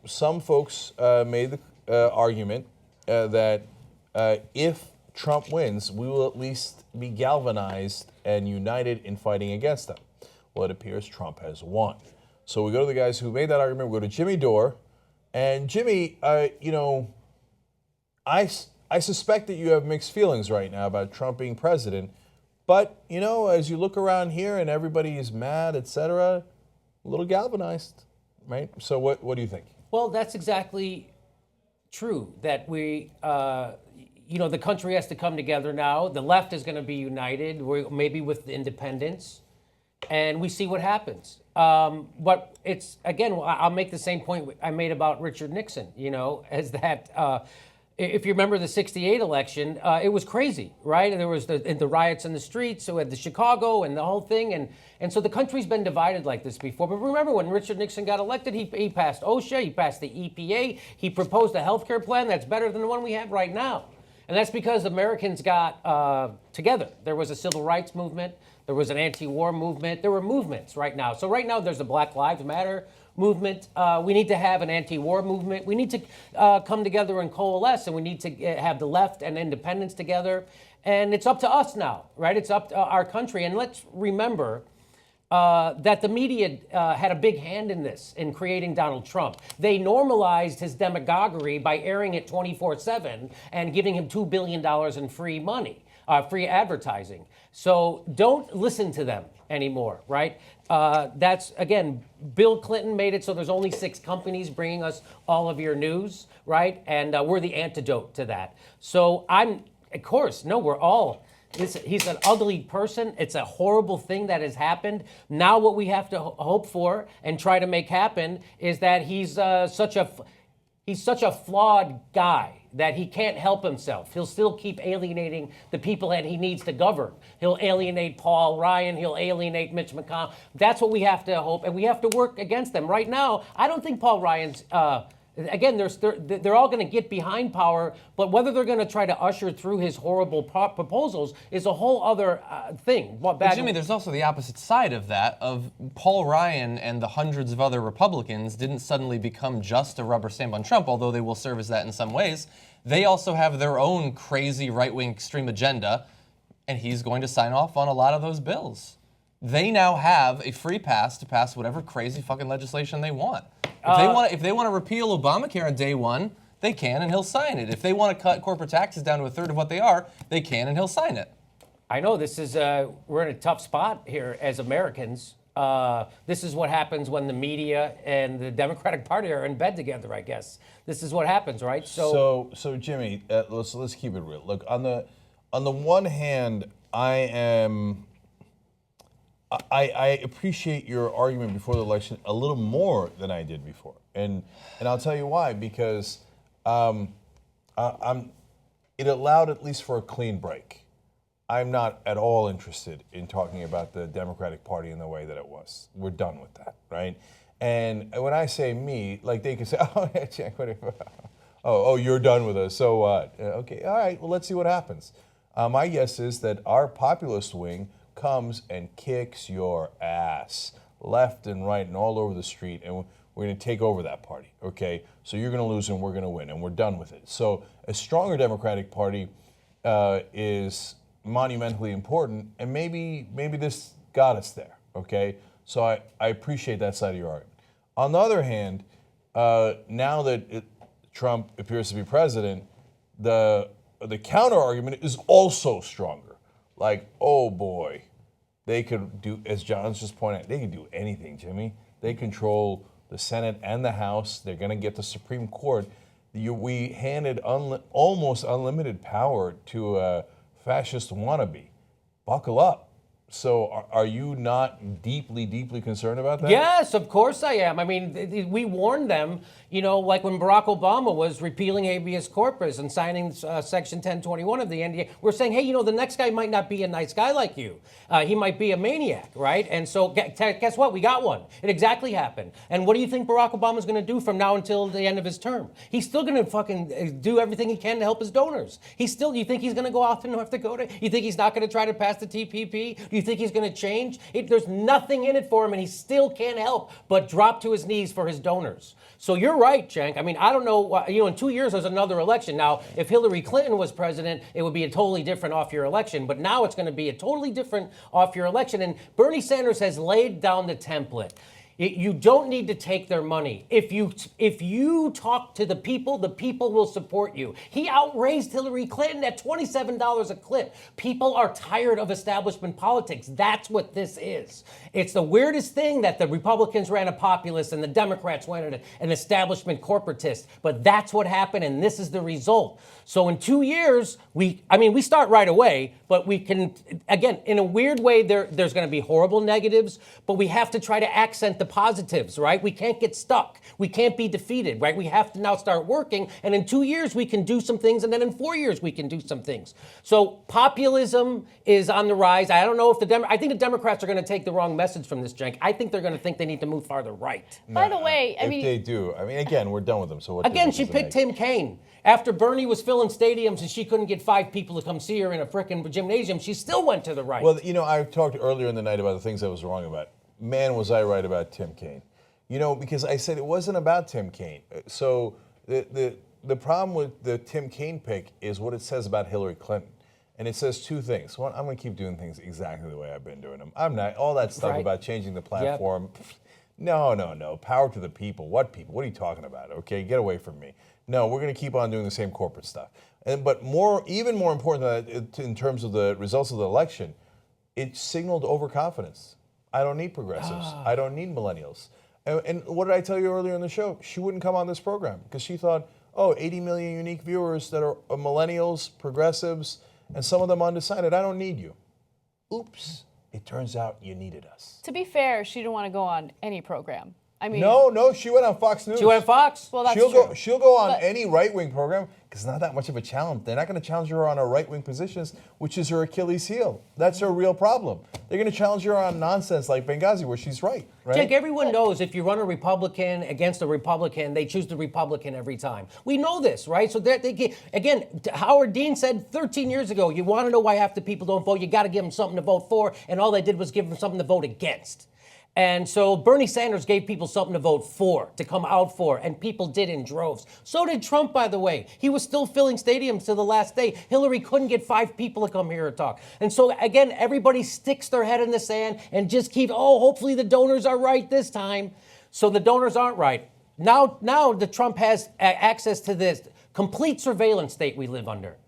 some folks made the argument that if Trump wins, we will at least be galvanized and united in fighting against them. Well, it appears Trump has won. So we go to the guys who made that argument. We go to Jimmy Dore. And Jimmy, you know, I suspect that you have mixed feelings right now about Trump being president. But, you know, as you look around here and everybody is mad, et cetera, a little galvanized, right? So what do you think? Well, that's exactly true, that we, you know, the country has to come together now. The left is going to be united, maybe with the independents, and we see what happens. But it's, again, I'll make the same point I made about Richard Nixon, you know, as that, if you remember the 68 election, it was crazy, right? And there was the riots in the streets, so we had the Chicago and the whole thing. And so the country's been divided like this before. But remember, when Richard Nixon got elected, he passed OSHA, he passed the EPA, he proposed a health care plan that's better than the one we have right now. And that's because Americans got together. There was a civil rights movement. There was an anti-war movement. There were movements right now. So right now there's a Black Lives Matter movement. We need to have an anti-war movement. We need to come together and coalesce, and we need to have the left and independents together. And it's up to us now, right? It's up to our country. And let's remember that the media had a big hand in this, in creating Donald Trump. They normalized his demagoguery by airing it 24/7 and giving him $2 billion in free money, free advertising. So don't listen to them anymore, right? That's, again, Bill Clinton made it so there's only 6 companies bringing us all of your news, right? And we're the antidote to that. So of course, no, we're all... He's an ugly person. It's a horrible thing that has happened. Now what we have to hope for and try to make happen is that he's such a flawed guy that he can't help himself. He'll still keep alienating the people that he needs to govern. He'll alienate Paul Ryan. He'll alienate Mitch McConnell. That's what we have to hope, and we have to work against them. Right now, I don't think Paul Ryan's... Again, they're all going to get behind power, but whether they're going to try to usher through his horrible proposals is a whole other thing. But Jimmy, there's also the opposite side of that, of Paul Ryan and the hundreds of other Republicans didn't suddenly become just a rubber stamp on Trump, although they will serve as that in some ways. They also have their own crazy right-wing extreme agenda, and he's going to sign off on a lot of those bills. They now have a free pass to pass whatever crazy fucking legislation they want. If they want to repeal Obamacare on day one, they can, and he'll sign it. If they want to cut corporate taxes down to a third of what they are, they can, and he'll sign it. I know this is we're in a tough spot here as Americans. This is what happens when the media and the Democratic Party are in bed together, I guess. This is what happens, right? So Jimmy, let's keep it real. Look, on the one hand, I appreciate your argument before the election a little more than I did before, and I'll tell you why. Because it allowed at least for a clean break. I'm not at all interested in talking about the Democratic Party in the way that it was. We're done with that, right? And when I say me, like they can say, oh, yeah, Cenk, whatever. Oh, you're done with us. So what? Okay, all right. Well, let's see what happens. My guess is that our populist wing comes and kicks your ass left and right and all over the street, and we're going to take over that party, okay? So you're going to lose and we're going to win, and we're done with it. So a stronger Democratic Party is monumentally important, and maybe this got us there, okay? So I appreciate that side of your argument. On the other hand, now that Trump appears to be president, the counter argument is also stronger. Like, oh boy, they could do, as John's just pointed out, they can do anything, Jimmy. They control the Senate and the House. They're going to get the Supreme Court. We handed almost unlimited power to a fascist wannabe. Buckle up. So are you not deeply, deeply concerned about that? Yes, of course I am. I mean, we warned them, you know, like when Barack Obama was repealing habeas corpus and signing Section 1021 of the NDA. We're saying, hey, you know, the next guy might not be a nice guy like you. He might be a maniac, right? And so guess what? We got one. It exactly happened. And what do you think Barack Obama's going to do from now until the end of his term? He's still going to fucking do everything he can to help his donors. You think he's going to go out to North Dakota? You think he's not going to try to pass the TPP? Do You think he's going to change? There's nothing in it for him, and he still can't help but drop to his knees for his donors. So you're right, Cenk. I mean, I don't know. In 2 years, there's another election. Now, if Hillary Clinton was president, it would be a totally different off-year election. But now it's going to be a totally different off-year election. And Bernie Sanders has laid down the template. You don't need to take their money. If you talk to the people will support you. He outraised Hillary Clinton at $27 a clip. People are tired of establishment politics. That's what this is. It's the weirdest thing that the Republicans ran a populist and the Democrats ran an establishment corporatist. But that's what happened, and this is the result. So in 2 years, we start right away, but we can, again, in a weird way, there's going to be horrible negatives, but we have to try to accent the positives, right? We can't get stuck. We can't be defeated, right? We have to now start working, and in 2 years, we can do some things, and then in 4 years, we can do some things. So populism is on the rise. I don't know if I think the Democrats are going to take the wrong message from this, Cenk. I think they're going to think they need to move farther right. By the way, if they do, again, we're done with them. So what? Again, she picked Tim Kaine. After Bernie was filling stadiums and she couldn't get 5 people to come see her in a frickin' gymnasium, she still went to the right. Well, I talked earlier in the night about the things I was wrong about. Man, was I right about Tim Kaine. Because I said it wasn't about Tim Kaine. So the problem with the Tim Kaine pick is what it says about Hillary Clinton. And it says 2 things. One, I'm going to keep doing things exactly the way I've been doing them. I'm not, all that stuff Right. about changing the platform. Yep. No. Power to the people. What people? What are you talking about? Okay, get away from me. No, we're going to keep on doing the same corporate stuff. But even more important than that, in terms of the results of the election, it signaled overconfidence. I don't need progressives. I don't need millennials. And what did I tell you earlier in the show? She wouldn't come on this program because she thought, 80 million unique viewers that are millennials, progressives, and some of them undecided. I don't need you. Oops. It turns out you needed us. To be fair, she didn't want to go on any program. I mean, No, she went on Fox News. She went on Fox? Well, that's true. She'll go on any right-wing program because it's not that much of a challenge. They're not going to challenge her on her right-wing positions, which is her Achilles heel. That's her real problem. They're going to challenge her on nonsense like Benghazi, where she's right? Cenk, everyone knows if you run a Republican against a Republican, they choose the Republican every time. We know this, right? So again, Howard Dean said 13 years ago, you want to know why half the people don't vote, you got to give them something to vote for, and all they did was give them something to vote against. And so Bernie Sanders gave people something to vote for, to come out for, and people did in droves. So did Trump, by the way. He was still filling stadiums to the last day. Hillary couldn't get 5 people to come here and talk. And so, again, everybody sticks their head in the sand and just hopefully the donors are right this time. So the donors aren't right. Now the Trump has access to this complete surveillance state we live under.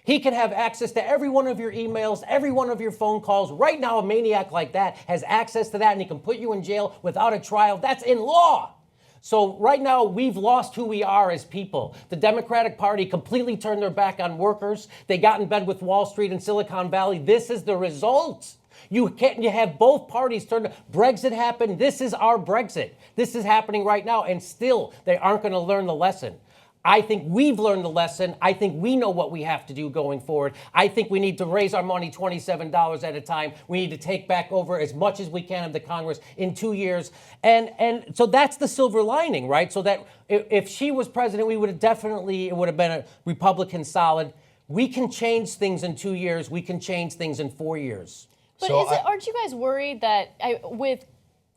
He can have access to every one of your emails, every one of your phone calls. Right now, a maniac like that has access to that, and he can put you in jail without a trial. That's in law. So right now, we've lost who we are as people. The Democratic Party completely turned their back on workers. They got in bed with Wall Street and Silicon Valley. This is the result. You have both parties turn. Brexit happened. This is our Brexit. This is happening right now, and still, they aren't going to learn the lesson. I think we've learned the lesson. I think we know what we have to do going forward. I think we need to raise our money $27 at a time. We need to take back over as much as we can of the Congress in 2 years. And so that's the silver lining, right? So that if she was president, it would have been a Republican solid. We can change things in 2 years. We can change things in 4 years. But aren't you guys worried that with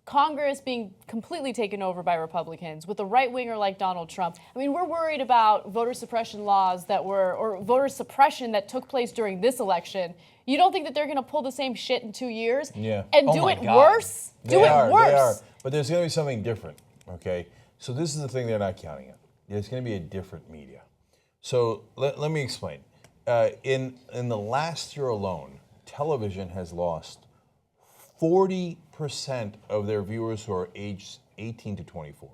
Congress being completely taken over by Republicans, with a right-winger like Donald Trump, we're worried about voter suppression laws or voter suppression that took place during this election. You don't think that they're going to pull the same shit in 2 years? Yeah. And do it worse? They are. But there's going to be something different, okay? So this is the thing they're not counting on. There's going to be a different media. So let me explain. In the last year alone, television has lost 40% of their viewers who are aged 18 to 24.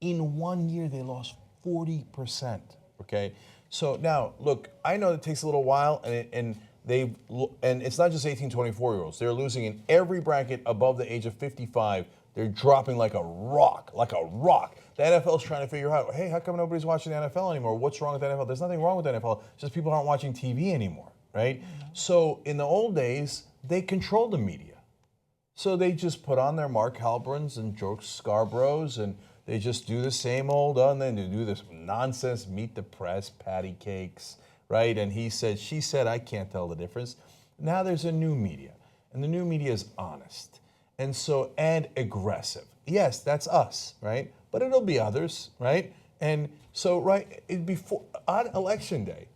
In 1 year, they lost 40%, okay? So now, look, I know it takes a little while, and it's not just 18, 24-year-olds. They're losing in every bracket above the age of 55. They're dropping like a rock. The NFL's trying to figure out, hey, how come nobody's watching the NFL anymore? What's wrong with the NFL? There's nothing wrong with the NFL. It's just people aren't watching TV anymore, right? So in the old days, they controlled the media. So they just put on their Mark Halperins and George Scarboroughs, and they just do the same old, and then they do this nonsense, meet the press, patty cakes, right? And he said, she said, I can't tell the difference. Now there's a new media. and the new media is honest, and aggressive. Yes, that's us, right? But it'll be others, right? And so, before on election day,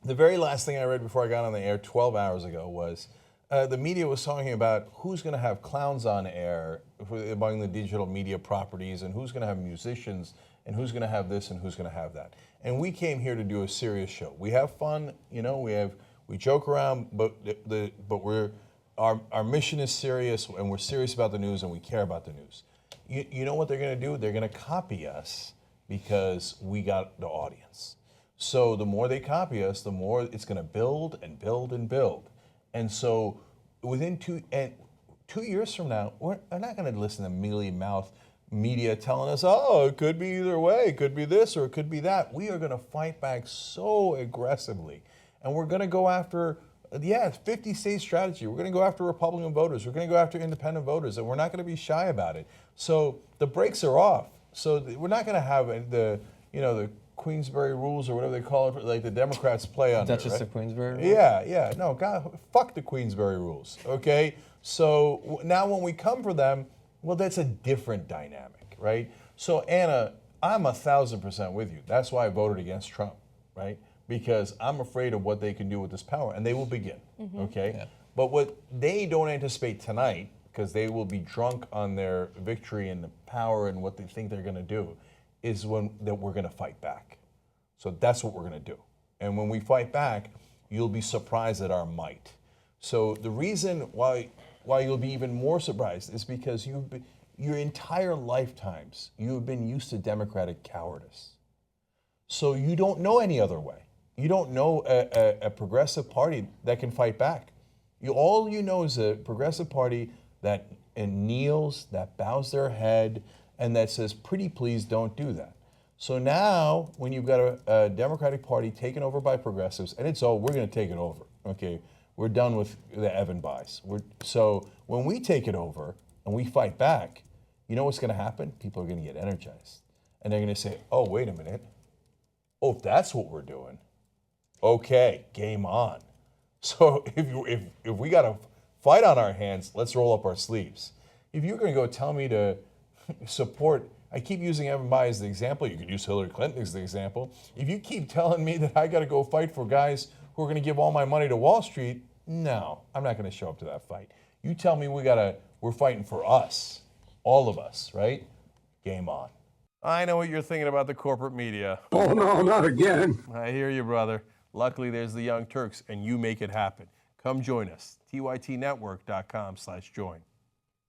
the very last thing I read before I got on the air 12 hours ago was the media was talking about who's going to have clowns on air among the digital media properties, and who's going to have musicians, and who's going to have this, and who's going to have that. And we came here to do a serious show. We have fun, we joke around, but our mission is serious, and we're serious about the news, and we care about the news. You know what they're going to do? They're going to copy us because we got the audience. So the more they copy us, the more it's going to build and build and build. And so within 2 years from now, we're not going to listen to mealy-mouthed media telling us, oh, it could be either way, it could be this or it could be that. We are going to fight back so aggressively. And we're going to go after, 50-state strategy. We're going to go after Republican voters. We're going to go after independent voters, and we're not going to be shy about it. So the brakes are off. So we're not going to have the Queensberry rules or whatever they call it, like the Democrats play on. Duchess of Queensberry? Yeah. No, God, fuck the Queensberry rules, okay? So now when we come for them, well, that's a different dynamic, right? So Anna, I'm 1,000% with you. That's why I voted against Trump, right? Because I'm afraid of what they can do with this power, and they will begin, okay? Yeah. But what they don't anticipate tonight, because they will be drunk on their victory and the power and what they think they're going to do, is that we're going to fight back. So that's what we're going to do. And when we fight back, you'll be surprised at our might. So the reason why you'll be even more surprised is because your entire lifetimes, you've been used to Democratic cowardice. So you don't know any other way. You don't know a progressive party that can fight back. All you know is a progressive party that kneels, that bows their head, and that says, pretty please don't do that. So now, when you've got a Democratic Party taken over by progressives, and we're going to take it over, okay? We're done with the Evan buys. So when we take it over and we fight back, you know what's going to happen? People are going to get energized. And they're going to say, oh, wait a minute. Oh, if that's what we're doing, okay, game on. So if we got a fight on our hands, let's roll up our sleeves. If you're going to go tell me to support, I keep using Evan Bayh as the example. You could use Hillary Clinton as the example. If you keep telling me that I got to go fight for guys who are going to give all my money to Wall Street, no, I'm not going to show up to that fight. You tell me we're fighting for us, all of us, right? Game on. I know what you're thinking about the corporate media. Oh, no, not again. I hear you, brother. Luckily, there's the Young Turks, and you make it happen. Come join us, tytnetwork.com/join.